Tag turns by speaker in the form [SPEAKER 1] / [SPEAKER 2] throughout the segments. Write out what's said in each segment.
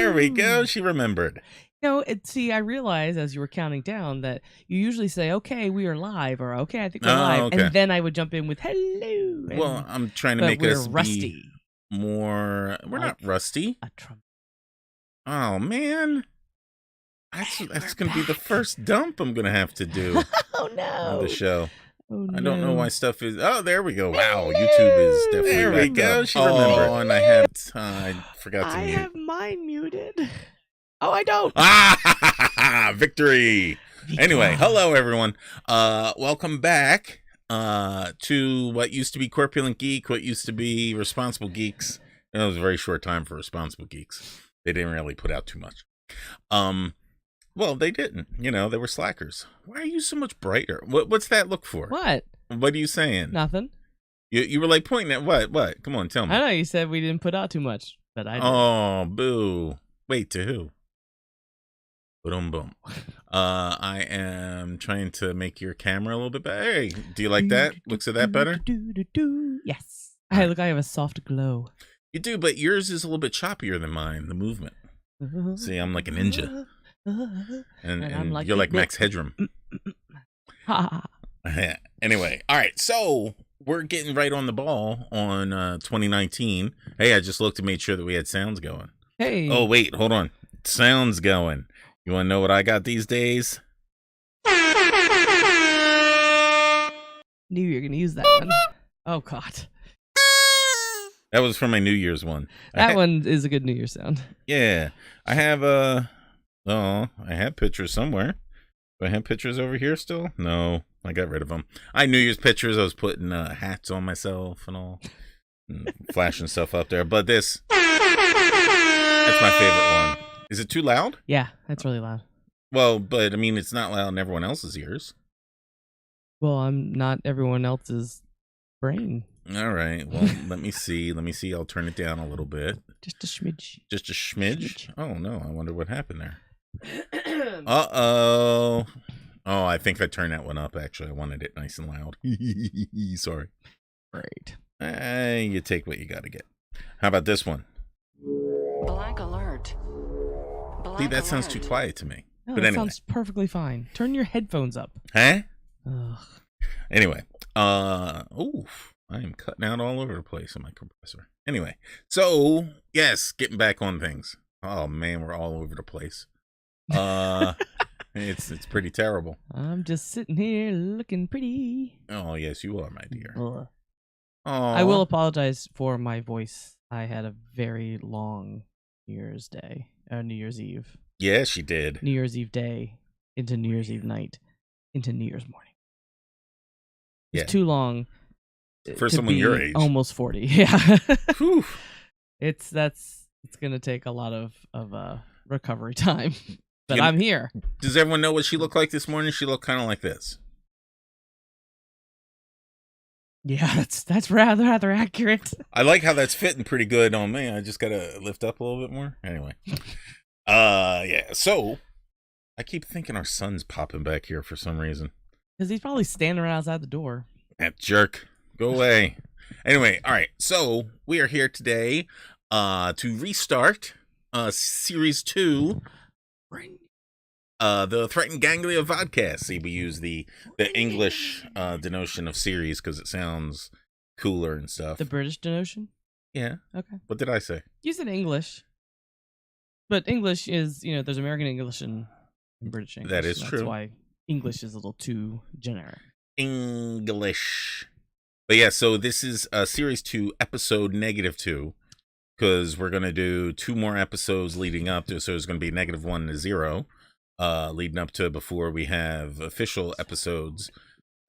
[SPEAKER 1] There we go. She remembered.
[SPEAKER 2] No, see, I realized as you were counting down that you usually say, "Okay, we are live," or "Okay, I think we're live,"
[SPEAKER 1] okay.
[SPEAKER 2] and then I would jump in with "Hello."
[SPEAKER 1] Well, I'm trying to make us
[SPEAKER 2] rusty.
[SPEAKER 1] Be more. We're not rusty.
[SPEAKER 2] A trumpet.
[SPEAKER 1] Oh man, that's gonna be the first dump I'm gonna have to do.
[SPEAKER 2] Oh no!
[SPEAKER 1] On the show.
[SPEAKER 2] Oh, no.
[SPEAKER 1] I don't know why stuff is. Oh, there we go. Wow, YouTube is definitely. There we go. She remembered. And I forgot to mute.
[SPEAKER 2] I have mine muted. Oh, I don't.
[SPEAKER 1] Victory. Anyway, hello everyone. Welcome back to what used to be Corpulent Geek, what used to be Responsible Geeks. It was a very short time for Responsible Geeks. They didn't really put out too much. Well, they didn't. You know, they were slackers. Why are you so much brighter? What's that look for?
[SPEAKER 2] What?
[SPEAKER 1] What are you saying?
[SPEAKER 2] Nothing.
[SPEAKER 1] You were like pointing at what? What? Come on, tell me.
[SPEAKER 2] I know you said we didn't put out too much, but I did.
[SPEAKER 1] Oh, boo. Wait, to who? Boom, boom. I am trying to make your camera a little bit better. Hey, do you like that? Looks of that better?
[SPEAKER 2] Yes. Hey, look, I have a soft glow.
[SPEAKER 1] You do, but yours is a little bit choppier than mine, the movement. See, I'm like a ninja. And like you're like Max Headroom. Anyway, all right, so we're getting right on the ball on 2019. Hey, I just looked and made sure that we had sounds going.
[SPEAKER 2] Hey.
[SPEAKER 1] Oh, wait, hold on. Sounds going. You want to know what I got these days?
[SPEAKER 2] Knew you were going to use that one. Oh, God.
[SPEAKER 1] That was from my New Year's one.
[SPEAKER 2] That one is a good New Year's sound.
[SPEAKER 1] Yeah. I have I have pictures somewhere. Do I have pictures over here still? No, I got rid of them. I had New Year's pictures. I was putting hats on myself and all, and flashing stuff up there. But that's my favorite one. Is it too loud?
[SPEAKER 2] Yeah, that's really loud.
[SPEAKER 1] Well, but I mean, it's not loud in everyone else's ears.
[SPEAKER 2] Well, I'm not everyone else's brain.
[SPEAKER 1] All right. Well, let me see. I'll turn it down a little bit.
[SPEAKER 2] Just a smidge.
[SPEAKER 1] Just a smidge? Oh, no. I wonder what happened there. Uh-oh. Oh, I think I turned that one up, actually. I wanted it nice and loud. Sorry.
[SPEAKER 2] Great.
[SPEAKER 1] You take what you got to get. How about this one?
[SPEAKER 3] Black alert.
[SPEAKER 1] See, that sounds too quiet to me.
[SPEAKER 2] No,
[SPEAKER 1] but
[SPEAKER 2] that
[SPEAKER 1] anyway.
[SPEAKER 2] sounds perfectly fine. Turn your headphones up.
[SPEAKER 1] Huh?
[SPEAKER 2] Ugh.
[SPEAKER 1] Anyway. Oof. I am cutting out all over the place on my compressor. Anyway, so yes, getting back on things. Oh man, we're all over the place. It's pretty terrible.
[SPEAKER 2] I'm just sitting here looking pretty.
[SPEAKER 1] Oh yes, you are, my dear.
[SPEAKER 2] Oh.
[SPEAKER 1] I
[SPEAKER 2] will apologize for my voice. I had a very long New Year's Eve.
[SPEAKER 1] Yeah, she did.
[SPEAKER 2] New Year's Eve day into New Year's Eve night into New Year's morning. It's too long.
[SPEAKER 1] For someone your age.
[SPEAKER 2] Almost 40. Yeah.
[SPEAKER 1] Whew.
[SPEAKER 2] It's going to take a lot of recovery time. But I'm here.
[SPEAKER 1] Does everyone know what she looked like this morning? She looked kind of like this.
[SPEAKER 2] Yeah, that's rather accurate.
[SPEAKER 1] I like how that's fitting pretty good on me. I just got to lift up a little bit more. Anyway. Yeah. So I keep thinking our son's popping back here for some reason.
[SPEAKER 2] Because he's probably standing right outside the door.
[SPEAKER 1] That jerk. Go away. Anyway, all right. So we are here today to restart Series 2, the Threatened Ganglia Vodcast. See, we use the English denotion of series because it sounds cooler and stuff.
[SPEAKER 2] The British denotion?
[SPEAKER 1] Yeah.
[SPEAKER 2] Okay.
[SPEAKER 1] What did I say?
[SPEAKER 2] You said English. But English is, there's American English and British English.
[SPEAKER 1] That is true.
[SPEAKER 2] That's why English is a little too generic.
[SPEAKER 1] English. But yeah, so this is Series 2, Episode -2, because we're going to do 2 more episodes leading up to, so it's going to be -1 to 0, leading up to before we have official episodes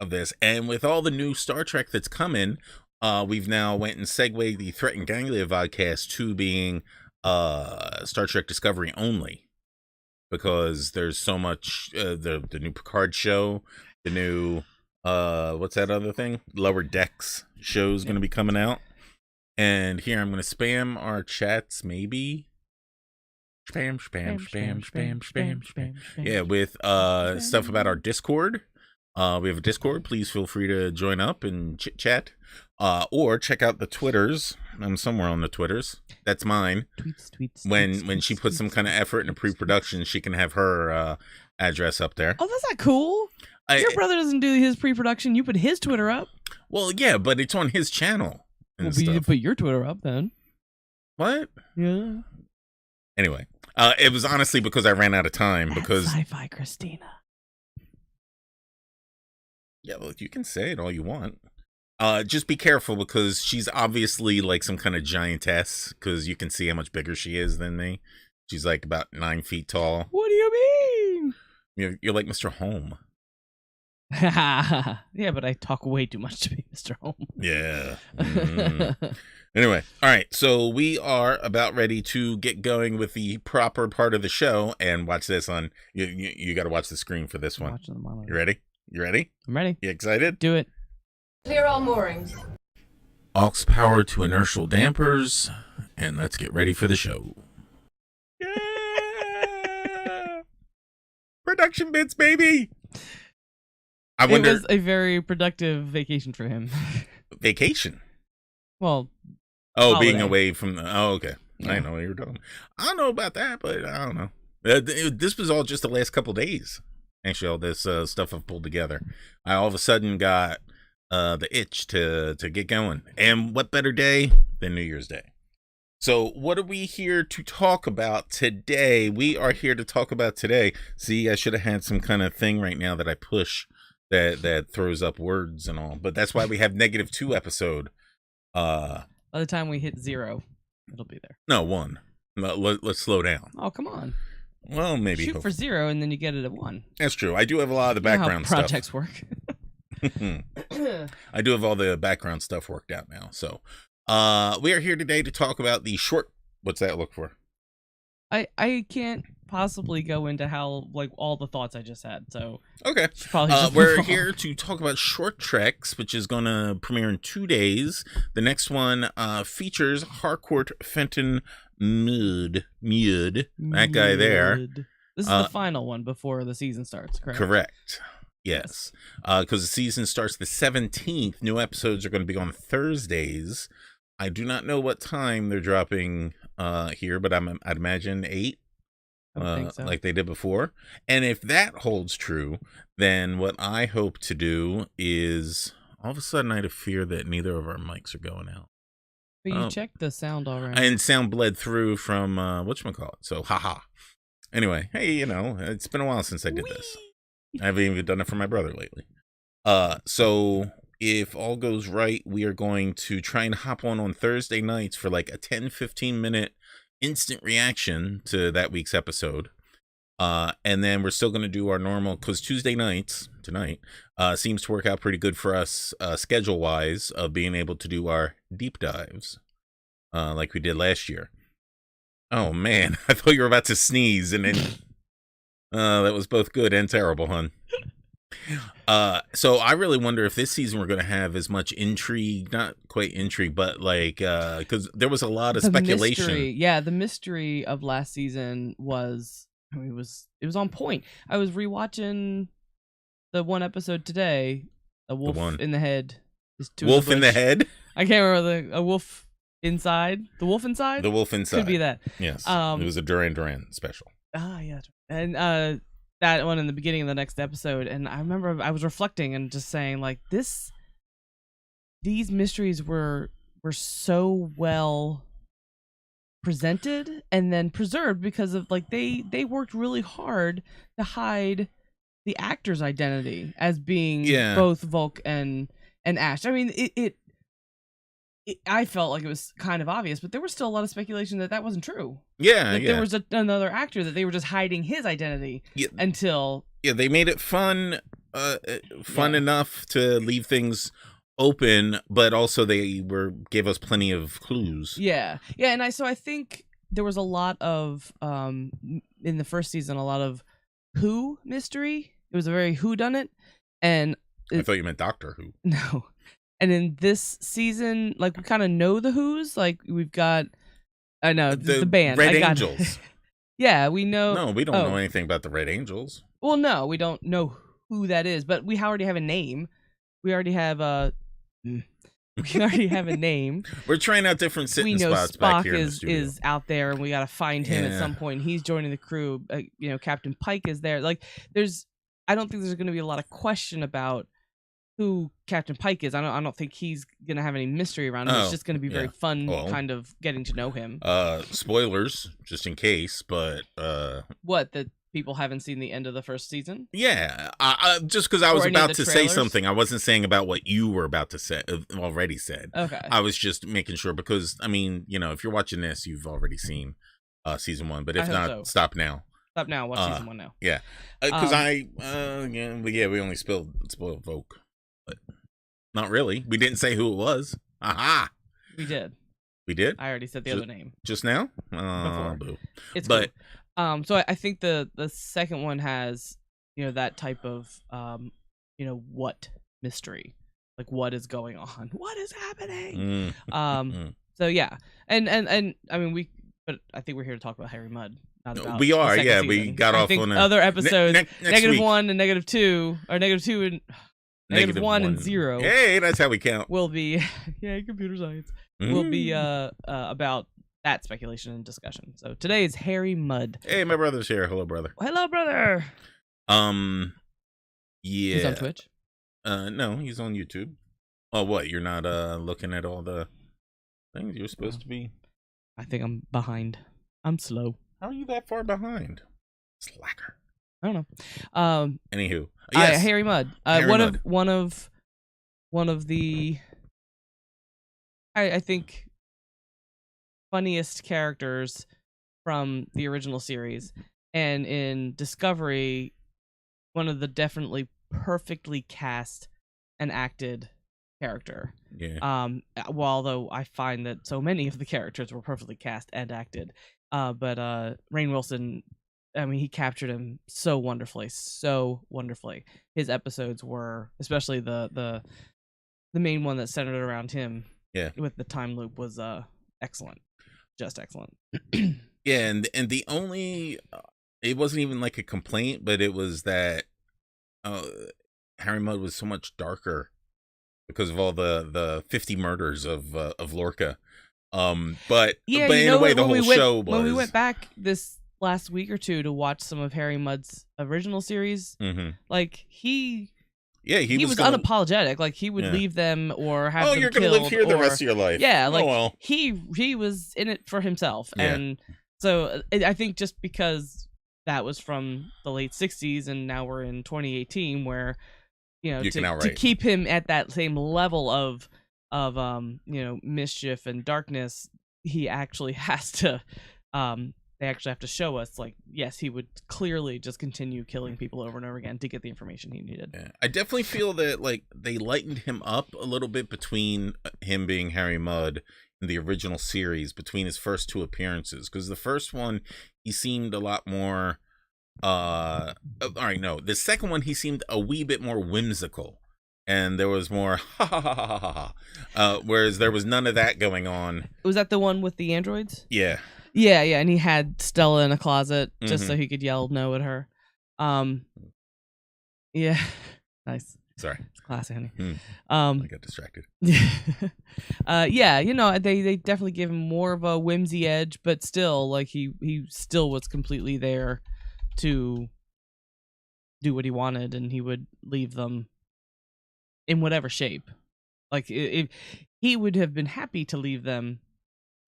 [SPEAKER 1] of this. And with all the new Star Trek that's coming, we've now went and segued the Threatened Ganglia Vodcast to being Star Trek Discovery only, because there's so much, the new Picard show, the new... what's that other thing? Lower Decks show's going to be coming out. And here I'm going to spam our chats, maybe. Spam. Yeah, with stuff about our Discord. We have a Discord. Please feel free to join up and chit chat. Or check out the Twitters. I'm somewhere on the Twitters. That's mine.
[SPEAKER 2] Tweets.
[SPEAKER 1] When she puts some kind of effort into pre-production, she can have her address up there.
[SPEAKER 2] Oh, that's not cool. Your brother doesn't do his pre-production. You put his Twitter up.
[SPEAKER 1] Well, yeah, but it's on his channel.
[SPEAKER 2] Well, you need to put your Twitter up then.
[SPEAKER 1] What?
[SPEAKER 2] Yeah.
[SPEAKER 1] Anyway, it was honestly because I ran out of time. Because
[SPEAKER 2] Sci-Fi Christina.
[SPEAKER 1] Yeah, well, you can say it all you want. Just be careful because she's obviously like some kind of giantess because you can see how much bigger she is than me. She's like about 9 feet tall.
[SPEAKER 2] What do you mean?
[SPEAKER 1] You're like Mr. Home.
[SPEAKER 2] Yeah, but I talk way too much to be Mr. Home.
[SPEAKER 1] Yeah. Anyway, all right. So we are about ready to get going with the proper part of the show, and watch this on. You got to watch the screen for this one. You ready? You ready?
[SPEAKER 2] I'm ready.
[SPEAKER 1] You excited?
[SPEAKER 2] Do it.
[SPEAKER 3] Clear all moorings.
[SPEAKER 1] Aux power to inertial dampers, and let's get ready for the show. Yeah! Production bits, baby. I wonder.
[SPEAKER 2] It was a very productive vacation for him.
[SPEAKER 1] Vacation.
[SPEAKER 2] Well.
[SPEAKER 1] Oh,
[SPEAKER 2] holiday.
[SPEAKER 1] being away from the. Oh, okay.
[SPEAKER 2] Yeah.
[SPEAKER 1] I know what you were talking. I don't know about that, but I don't know. This was all just the last couple days. Actually, all this stuff I've pulled together. I all of a sudden got the itch to get going. And what better day than New Year's Day? So what are we here to talk about today? We are here to talk about today. See, I should have had some kind of thing right now that I push that throws up words and all. But that's why we have -2 episode.
[SPEAKER 2] By the time we hit 0, it'll be there.
[SPEAKER 1] No, 1. Let's slow down.
[SPEAKER 2] Oh, come on.
[SPEAKER 1] Well, maybe.
[SPEAKER 2] Shoot for 0 and then you get it at 1.
[SPEAKER 1] That's true. I do have a lot of the background
[SPEAKER 2] how projects work.
[SPEAKER 1] I do have all the background stuff worked out now. So we are here today to talk about the short. What's that look for?
[SPEAKER 2] I can't possibly go into how like all the thoughts I just had. So
[SPEAKER 1] okay, we're here to talk about Short Treks, which is going to premiere in 2 days. The next one features Harcout Fenton Mudd, that guy there.
[SPEAKER 2] This is the final one before the season starts, correct?
[SPEAKER 1] Correct. Yes, because the season starts the 17th. New episodes are going to be on Thursdays. I do not know what time they're dropping here, but I'd imagine 8,
[SPEAKER 2] I think so.
[SPEAKER 1] like they did before. And if that holds true, then what I hope to do is all of a sudden I had a fear that neither of our mics are going out.
[SPEAKER 2] But you checked the sound already.
[SPEAKER 1] And sound bled through from whatchamacallit. So haha. Anyway, hey, it's been a while since I did this. I haven't even done it for my brother lately. So if all goes right, we are going to try and hop on Thursday nights for like a 10-15 minute instant reaction to that week's episode. And then we're still going to do our normal, because Tuesday nights, tonight, seems to work out pretty good for us schedule-wise of being able to do our deep dives like we did last year. Oh, man. I thought you were about to sneeze, and then that was both good and terrible, hon. So I really wonder if this season we're going to have as much intrigue, not quite intrigue, but like, because there was a lot of speculation.
[SPEAKER 2] Mystery. Yeah, the mystery of last season was, it was on point. I was rewatching the one episode today, A Wolf in the Head.
[SPEAKER 1] Wolf in the Head?
[SPEAKER 2] I can't remember A Wolf Inside. The Wolf Inside?
[SPEAKER 1] The Wolf Inside.
[SPEAKER 2] Could be that.
[SPEAKER 1] Yes. It was a Duran Duran special.
[SPEAKER 2] Ah, yeah. And that one in the beginning of the next episode, and I remember I was reflecting and just saying like these mysteries were so well presented and then preserved because of like they worked really hard to hide the actor's identity as being both Volk and Ash. I mean, it I felt like it was kind of obvious, but there was still a lot of speculation that wasn't true.
[SPEAKER 1] Yeah,
[SPEAKER 2] like there was another actor that they were just hiding his identity until.
[SPEAKER 1] Yeah, they made it fun enough to leave things open, but also they gave us plenty of clues.
[SPEAKER 2] Yeah, and I think there was a lot of in the first season, a lot of Who mystery. It was a very whodunit, and
[SPEAKER 1] I thought you meant Doctor Who.
[SPEAKER 2] No. And in this season, like, we kind of know the Who's. Like, we've got, I know, the band.
[SPEAKER 1] Red Angels.
[SPEAKER 2] Yeah, we know.
[SPEAKER 1] No, we don't know anything about the Red Angels.
[SPEAKER 2] Well, no, we don't know who that is, but we already have a name. We already have a. We already have a name.
[SPEAKER 1] We're trying out different sitting spots back here in the studio.
[SPEAKER 2] is out there, and we got to find him at some point. He's joining the crew. Captain Pike is there. Like, I don't think there's going to be a lot of question about who Captain Pike is. I don't think he's going to have any mystery around him. It's just going to be very fun, kind of getting to know him.
[SPEAKER 1] Spoilers, just in case, but
[SPEAKER 2] what, that people haven't seen the end of the first season?
[SPEAKER 1] Yeah, just because I was about to say something. I wasn't saying about what you were about to say, already said.
[SPEAKER 2] Okay.
[SPEAKER 1] I was just making sure because, I mean, if you're watching this, you've already seen season 1. But if not, stop now.
[SPEAKER 2] Stop now. Watch season 1 now.
[SPEAKER 1] Yeah. Because we only spoiled Vogue. But not really. We didn't say who it was. Aha!
[SPEAKER 2] We did.
[SPEAKER 1] We did?
[SPEAKER 2] I already said the other name.
[SPEAKER 1] Just now?
[SPEAKER 2] Before.
[SPEAKER 1] Boo.
[SPEAKER 2] It's cool. So I think the second one has that type of what mystery, like what is going on, what is happening. So yeah, and I mean but I think we're here to talk about Harry Mudd. Not about
[SPEAKER 1] we are, yeah.
[SPEAKER 2] Season.
[SPEAKER 1] We got off on
[SPEAKER 2] other episodes.
[SPEAKER 1] Next week.
[SPEAKER 2] -1 and -2, or -2 and -1 and 0.
[SPEAKER 1] Hey, that's how we count.
[SPEAKER 2] Will be computer science. Will be about that speculation and discussion. So today is Harry Mudd.
[SPEAKER 1] Hey, my brother's here. Hello, brother.
[SPEAKER 2] Hello, brother.
[SPEAKER 1] Yeah.
[SPEAKER 2] He's on Twitch?
[SPEAKER 1] No, he's on YouTube. Oh, what? You're not looking at all the things you're supposed to be?
[SPEAKER 2] I think I'm behind. I'm slow.
[SPEAKER 1] How are you that far behind? Slacker.
[SPEAKER 2] I don't know.
[SPEAKER 1] Anywho, yes,
[SPEAKER 2] Harry Mudd. One of the I think funniest characters from the original series, and in Discovery, one of the definitely perfectly cast and acted character.
[SPEAKER 1] Yeah.
[SPEAKER 2] Although I find that so many of the characters were perfectly cast and acted, but Rainn Wilson, I mean, he captured him so wonderfully. His episodes were, especially the main one that centered around him.
[SPEAKER 1] Yeah.
[SPEAKER 2] With the time loop was excellent. Just excellent.
[SPEAKER 1] Yeah, and the only it wasn't even like a complaint, but it was that Harry Mudd was so much darker because of all the 50 murders of Lorca. But in a way, the whole show was.
[SPEAKER 2] When we went back this last week or two to watch some of Harry Mudd's original series, like he was unapologetic. Like he would leave them or have them
[SPEAKER 1] you're
[SPEAKER 2] killed.
[SPEAKER 1] Gonna live here the rest of your life.
[SPEAKER 2] Yeah, like he was in it for himself, and so I think just because that was from the late 60s and now we're in 2018, where to keep him at that same level of mischief and darkness, he actually has to they actually have to show us, like, yes, he would clearly just continue killing people over and over again to get the information he needed.
[SPEAKER 1] Yeah. I definitely feel that, like, they lightened him up a little bit between him being Harry Mudd in the original series, between his first 2 appearances. Because the first one, he seemed a lot more... the second one, he seemed a wee bit more whimsical. And there was more ha ha ha ha ha ha. Whereas there was none of that going on.
[SPEAKER 2] Was that the one with the androids?
[SPEAKER 1] Yeah.
[SPEAKER 2] Yeah, and he had Stella in a closet just so he could yell no at her. Yeah, nice.
[SPEAKER 1] Sorry,
[SPEAKER 2] it's classy, honey.
[SPEAKER 1] I got distracted.
[SPEAKER 2] Yeah, they definitely gave him more of a whimsy edge, but still, like he still was completely there to do what he wanted, and he would leave them in whatever shape. Like he would have been happy to leave them.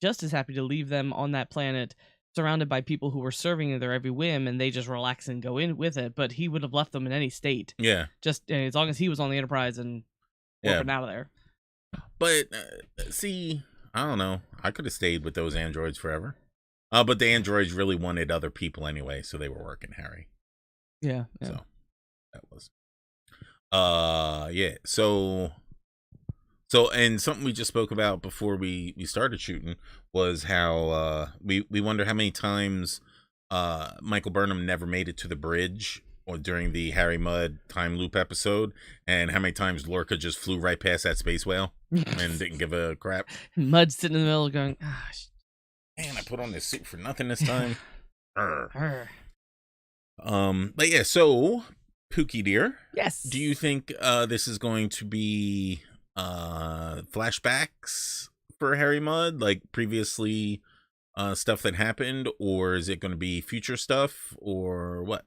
[SPEAKER 2] Just as happy to leave them on that planet surrounded by people who were serving their every whim, and they just relax and go in with it, but he would have left them in any state.
[SPEAKER 1] Yeah.
[SPEAKER 2] Just as long as he was on the Enterprise and working out of there.
[SPEAKER 1] But, see, I don't know. I could have stayed with those androids forever. But the androids really wanted other people anyway, so they were working Harry.
[SPEAKER 2] Yeah.
[SPEAKER 1] So, that was... yeah, So, and something we just spoke about before we started shooting was how we wonder how many times Michael Burnham never made it to the bridge or during the Harry Mudd time loop episode, and how many times Lorca just flew right past that space whale and didn't give a crap.
[SPEAKER 2] Mudd's sitting in the middle going,
[SPEAKER 1] man, I put on this suit for nothing this time. But yeah, so Pookie dear,
[SPEAKER 2] Yes.
[SPEAKER 1] do you think this is going to be flashbacks for Harry Mudd, like previously stuff that happened, or is it going to be future stuff, or what?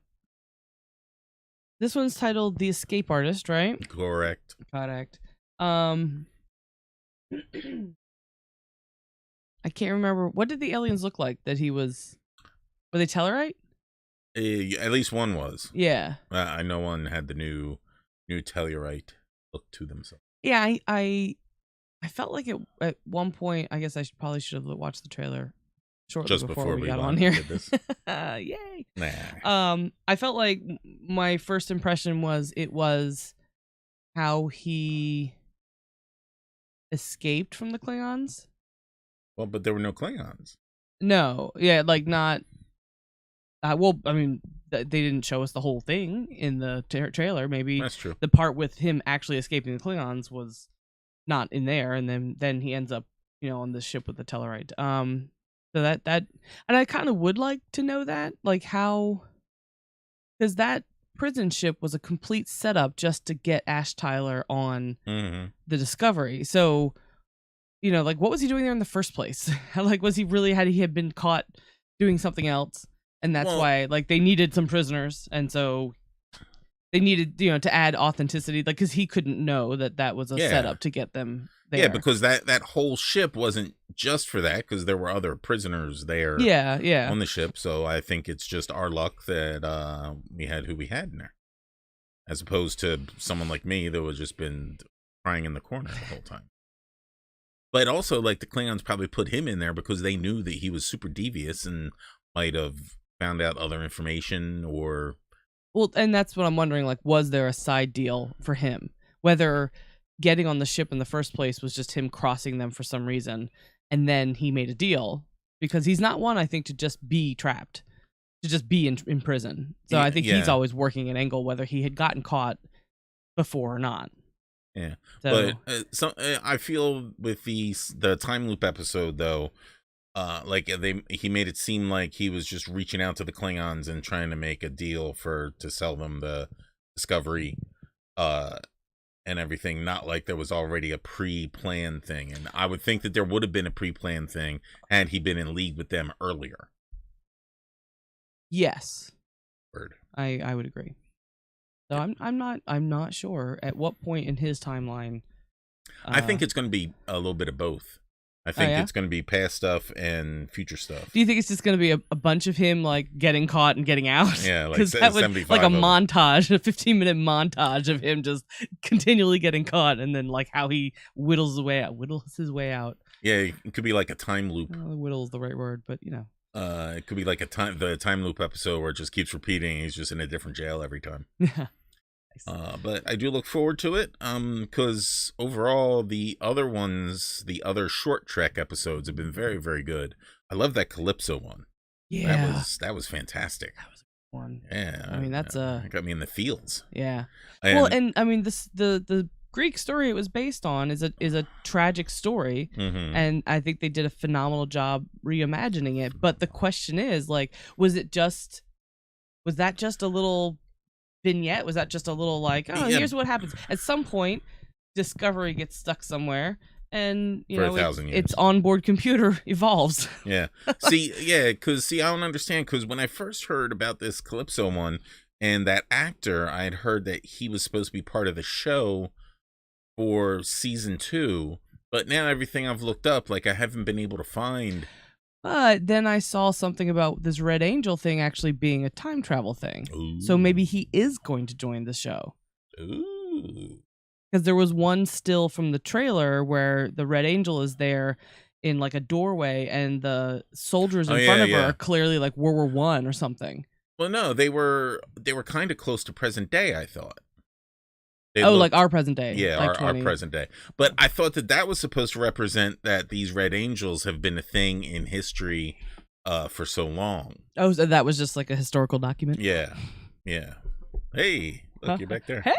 [SPEAKER 2] This one's titled The Escape Artist, right?
[SPEAKER 1] Correct.
[SPEAKER 2] Correct. I can't remember. What did the aliens look like that he was... Were they Tellarite?
[SPEAKER 1] At least one was.
[SPEAKER 2] Yeah.
[SPEAKER 1] I know one had the new Tellurite look to themselves.
[SPEAKER 2] Yeah, I felt like it at one point. I guess I probably should have watched the trailer shortly
[SPEAKER 1] Just
[SPEAKER 2] before we got
[SPEAKER 1] went
[SPEAKER 2] on here.
[SPEAKER 1] and did this.
[SPEAKER 2] Yay!
[SPEAKER 1] Nah.
[SPEAKER 2] I felt like my first impression was it was how he escaped from the Klingons.
[SPEAKER 1] Well, but there were no Klingons.
[SPEAKER 2] No, yeah, like not. Well, I mean, they didn't show us the whole thing in the trailer. Maybe
[SPEAKER 1] That's true.
[SPEAKER 2] the part with him actually escaping the Klingons was not in there, and then he ends up, on the ship with the Tellarite. So that and I kind of would like to know that, like how, because that prison ship was a complete setup just to get Ash Tyler on
[SPEAKER 1] Mm-hmm.
[SPEAKER 2] the Discovery. So, like what was he doing there in the first place? Like, was he really had been caught doing something else? And that's why, like, they needed some prisoners, and so they needed, to add authenticity, like, because he couldn't know that was a setup to get them there.
[SPEAKER 1] Yeah, because that whole ship wasn't just for that, because there were other prisoners there.
[SPEAKER 2] Yeah.
[SPEAKER 1] On the ship, so I think it's just our luck that we had who we had in there, as opposed to someone like me that was just been crying in the corner the whole time. But also, like, the Klingons probably put him in there because they knew that he was super devious and might have found out other information, or
[SPEAKER 2] well, and that's what I'm wondering, like, was there a side deal for him, whether getting on the ship in the first place was just him crossing them for some reason, and then he made a deal, because he's not one, I think, to just be trapped, to just be in prison. So I think he's always working an angle, whether he had gotten caught before or not.
[SPEAKER 1] Yeah.
[SPEAKER 2] So,
[SPEAKER 1] But I feel with the time loop episode, though, like he made it seem like he was just reaching out to the Klingons and trying to make a deal to sell them the Discovery and everything, not like there was already a pre-planned thing. And I would think that there would have been a pre-planned thing had he been in league with them earlier.
[SPEAKER 2] yes,
[SPEAKER 1] Word.
[SPEAKER 2] I would agree. So I'm not sure at what point in his timeline.
[SPEAKER 1] I think it's going to be a little bit of both. I think it's going to be past stuff and future stuff.
[SPEAKER 2] Do you think it's just going to be a bunch of him, like, getting caught and getting out?
[SPEAKER 1] Yeah, like
[SPEAKER 2] that would,
[SPEAKER 1] 75
[SPEAKER 2] like a
[SPEAKER 1] of them.
[SPEAKER 2] montage, a 15-minute montage of him just continually getting caught, and then like how he whittles his way out.
[SPEAKER 1] Yeah, it could be like a time loop.
[SPEAKER 2] Well, whittle is the right word, but
[SPEAKER 1] It could be like the time loop episode where it just keeps repeating. He's just in a different jail every time.
[SPEAKER 2] Yeah.
[SPEAKER 1] But I do look forward to it. Because overall, the other short Trek episodes have been very, very good. I love that Calypso one.
[SPEAKER 2] Yeah,
[SPEAKER 1] that was fantastic.
[SPEAKER 2] that was a good one.
[SPEAKER 1] Yeah,
[SPEAKER 2] I mean, that's
[SPEAKER 1] it got me in the feels.
[SPEAKER 2] yeah. Well, and I mean, the Greek story it was based on is a tragic story,
[SPEAKER 1] Mm-hmm.
[SPEAKER 2] and I think they did a phenomenal job reimagining it. But the question is, like, was that just a little vignette? Was that just a little like, here's what happens at some point? Discovery gets stuck somewhere, and
[SPEAKER 1] For 1,000 years.
[SPEAKER 2] its onboard computer evolves.
[SPEAKER 1] Yeah. Because I don't understand. Because when I first heard about this Calypso one and that actor, I had heard that he was supposed to be part of the show for season 2. But now everything I've looked up, like, I haven't been able to find.
[SPEAKER 2] But then I saw something about this Red Angel thing actually being a time travel thing.
[SPEAKER 1] Ooh.
[SPEAKER 2] So maybe he is going to join the show.
[SPEAKER 1] Ooh.
[SPEAKER 2] Because there was one still from the trailer where the Red Angel is there in like a doorway, and the soldiers in front of her are clearly like World War I or something.
[SPEAKER 1] Well, no, they were kind of close to present day, I thought.
[SPEAKER 2] Like our present day.
[SPEAKER 1] Yeah,
[SPEAKER 2] like
[SPEAKER 1] our present day. But I thought that was supposed to represent that these Red Angels have been a thing in history for so long.
[SPEAKER 2] Oh, so that was just like a historical document?
[SPEAKER 1] Yeah. Hey, look, you're back there.
[SPEAKER 2] Hey!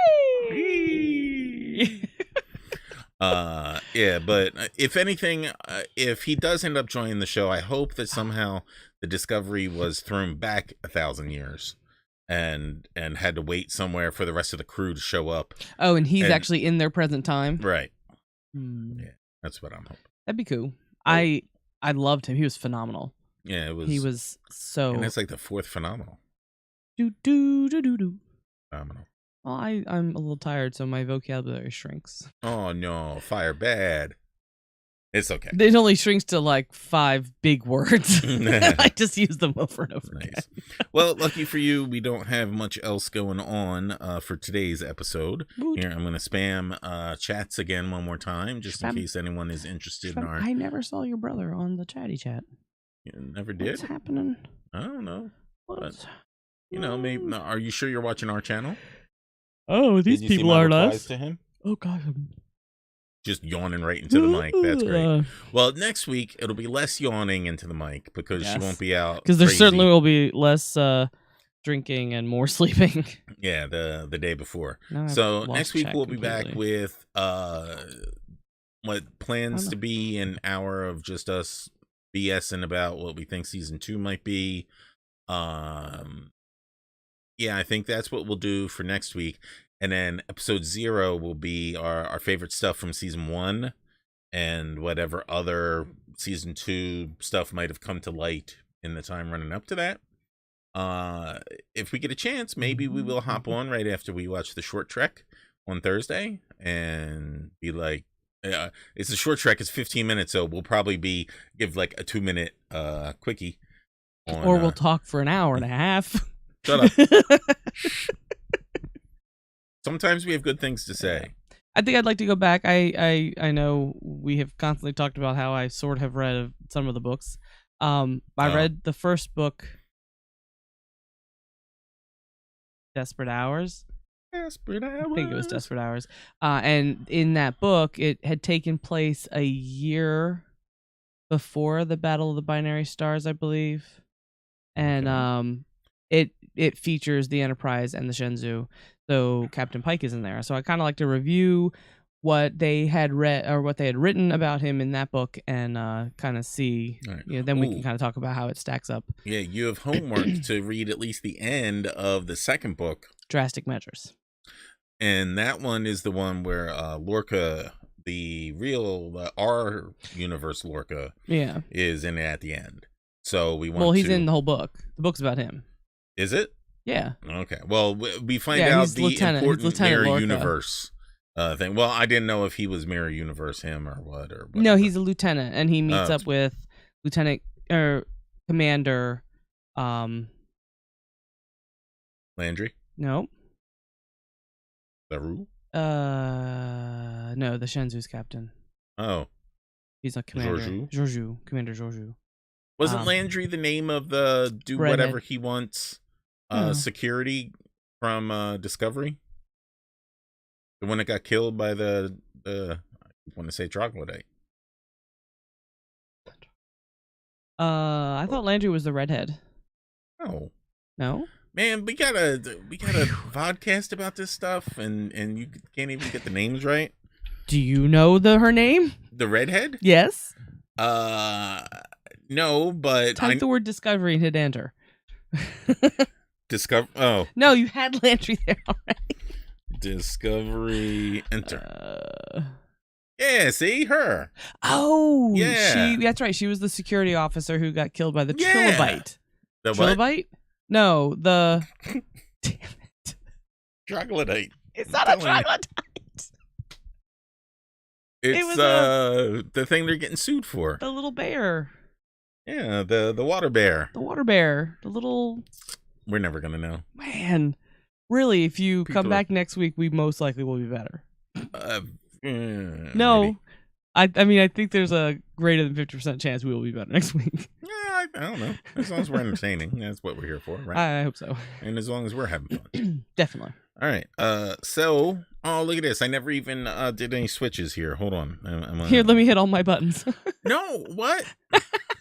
[SPEAKER 1] Yeah, but if anything, if he does end up joining the show, I hope that somehow the Discovery was thrown back 1,000 years and had to wait somewhere for the rest of the crew to show up.
[SPEAKER 2] Oh, and he's actually in their present time.
[SPEAKER 1] Right. Yeah, that's what I'm hoping.
[SPEAKER 2] That'd be cool. I loved him. He was phenomenal.
[SPEAKER 1] Yeah, it was.
[SPEAKER 2] He was so.
[SPEAKER 1] And it's like the fourth phenomenal.
[SPEAKER 2] Do do do do do.
[SPEAKER 1] Phenomenal.
[SPEAKER 2] Well, I'm a little tired, so my vocabulary shrinks.
[SPEAKER 1] Oh no, fire bad. It's okay.
[SPEAKER 2] It only shrinks to like 5 big words. I just use them over and over again.
[SPEAKER 1] Well, lucky for you, we don't have much else going on for today's episode. Here, I'm going to spam chats again one more time, just in case anyone is interested in our...
[SPEAKER 2] I never saw your brother on the chatty chat.
[SPEAKER 1] You never did?
[SPEAKER 2] What's happening?
[SPEAKER 1] I don't know. But, you know, maybe. Are you sure you're watching our channel?
[SPEAKER 2] Oh, these people aren't us.
[SPEAKER 1] To him?
[SPEAKER 2] Oh, God.
[SPEAKER 1] Just yawning right into the mic. That's great. Well, next week, it'll be less yawning into the mic because she won't be out.
[SPEAKER 2] Because there certainly will be less drinking and more sleeping.
[SPEAKER 1] Yeah, the day before. So next week, we'll be back with what plans to be an hour of just us BSing about what we think season 2 might be. Yeah, I think that's what we'll do for next week. And then episode 0 will be our favorite stuff from season 1 and whatever other season 2 stuff might have come to light in the time running up to that. If we get a chance, maybe we will hop on right after we watch the short trek on Thursday and be like, it's a short trek, it's 15 minutes, so we'll probably give like a 2-minute quickie.
[SPEAKER 2] Or we'll talk for an hour and a half.
[SPEAKER 1] Shut up. Sometimes we have good things to say.
[SPEAKER 2] I think I'd like to go back. I know we have constantly talked about how I sort of have read some of the books. I read the first book, Desperate Hours. I think it was Desperate Hours. And in that book, it had taken place a year before the Battle of the Binary Stars, I believe. And it features the Enterprise and the Shenzhou. So Captain Pike is in there. So I kind of like to review what they had read or what they had written about him in that book and kind of see. Right. You know, then we can kind of talk about how it stacks up.
[SPEAKER 1] Yeah, you have homework to read at least the end of the second book,
[SPEAKER 2] Drastic Measures.
[SPEAKER 1] And that one is the one where Lorca, the real our universe Lorca, is in it at the end. So we want.
[SPEAKER 2] Well, he's in the whole book. The book's about him.
[SPEAKER 1] Is it?
[SPEAKER 2] Yeah.
[SPEAKER 1] Okay. Well, we find out the important Mirror Lorca. Universe thing. Well, I didn't know if he was Mirror Universe him or what or whatever.
[SPEAKER 2] No, he's a lieutenant, and he meets up with Lieutenant or Commander.
[SPEAKER 1] Landry.
[SPEAKER 2] No.
[SPEAKER 1] LaRue.
[SPEAKER 2] No, the Shenzhou's captain.
[SPEAKER 1] Oh.
[SPEAKER 2] He's a commander. Georgiou. Commander Georgiou.
[SPEAKER 1] Wasn't Landry the name of the do redhead. Whatever he wants security from Discovery? The one that got killed by the I want to say troglodyte.
[SPEAKER 2] I thought Landry was the redhead.
[SPEAKER 1] Oh.
[SPEAKER 2] No?
[SPEAKER 1] Man, we got a vodcast about this stuff and you can't even get the names right.
[SPEAKER 2] Do you know her name?
[SPEAKER 1] The redhead?
[SPEAKER 2] Yes.
[SPEAKER 1] No, but
[SPEAKER 2] type the word Discovery and hit enter.
[SPEAKER 1] Oh.
[SPEAKER 2] No, you had Landry there already.
[SPEAKER 1] Discovery enter. Yeah, see her.
[SPEAKER 2] Oh,
[SPEAKER 1] yeah.
[SPEAKER 2] That's right. She was the security officer who got killed by the trilobite.
[SPEAKER 1] The
[SPEAKER 2] trilobite?
[SPEAKER 1] What?
[SPEAKER 2] No, the damn it.
[SPEAKER 1] Troglodyte.
[SPEAKER 2] It's not a troglodyte.
[SPEAKER 1] It's the thing they're getting sued for.
[SPEAKER 2] The little bear.
[SPEAKER 1] Yeah, the water bear.
[SPEAKER 2] The water bear. The little...
[SPEAKER 1] We're never going to know.
[SPEAKER 2] Man. Really, if you come back next week, we most likely will be better. No.
[SPEAKER 1] Maybe.
[SPEAKER 2] I mean, I think there's a greater than 50% chance we will be better next week.
[SPEAKER 1] Yeah, I don't know. As long as we're entertaining, that's what we're here for, right?
[SPEAKER 2] I hope so.
[SPEAKER 1] And as long as we're having fun.
[SPEAKER 2] Definitely.
[SPEAKER 1] All right. So, look at this. I never even did any switches here. Hold on.
[SPEAKER 2] Here, let me hit all my buttons.
[SPEAKER 1] No, what?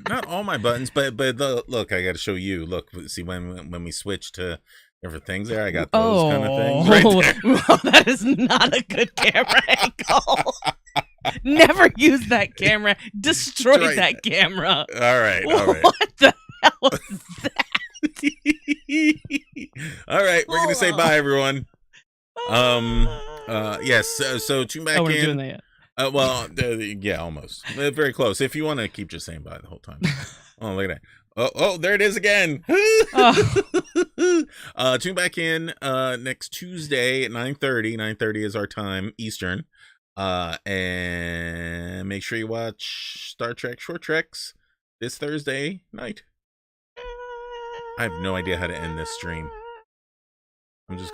[SPEAKER 1] Not all my buttons, but look, I got to show you. Look, see when we switch to different things there, I got those kind of things right there.
[SPEAKER 2] Well, that is not a good camera angle. Never use that camera. Destroy that camera.
[SPEAKER 1] All right.
[SPEAKER 2] What the hell is that?
[SPEAKER 1] All right, we're gonna say bye, everyone. Yes. So tune back
[SPEAKER 2] Oh, we're
[SPEAKER 1] in.
[SPEAKER 2] doing that yet.
[SPEAKER 1] Yeah, almost. Very close. If you want to keep just saying bye the whole time. Oh, look at that. Oh, there it is again. Tune back in next Tuesday at 9:30. 9:30 is our time Eastern. And make sure you watch Star Trek Short Treks this Thursday night. I have no idea how to end this stream. I'm just gonna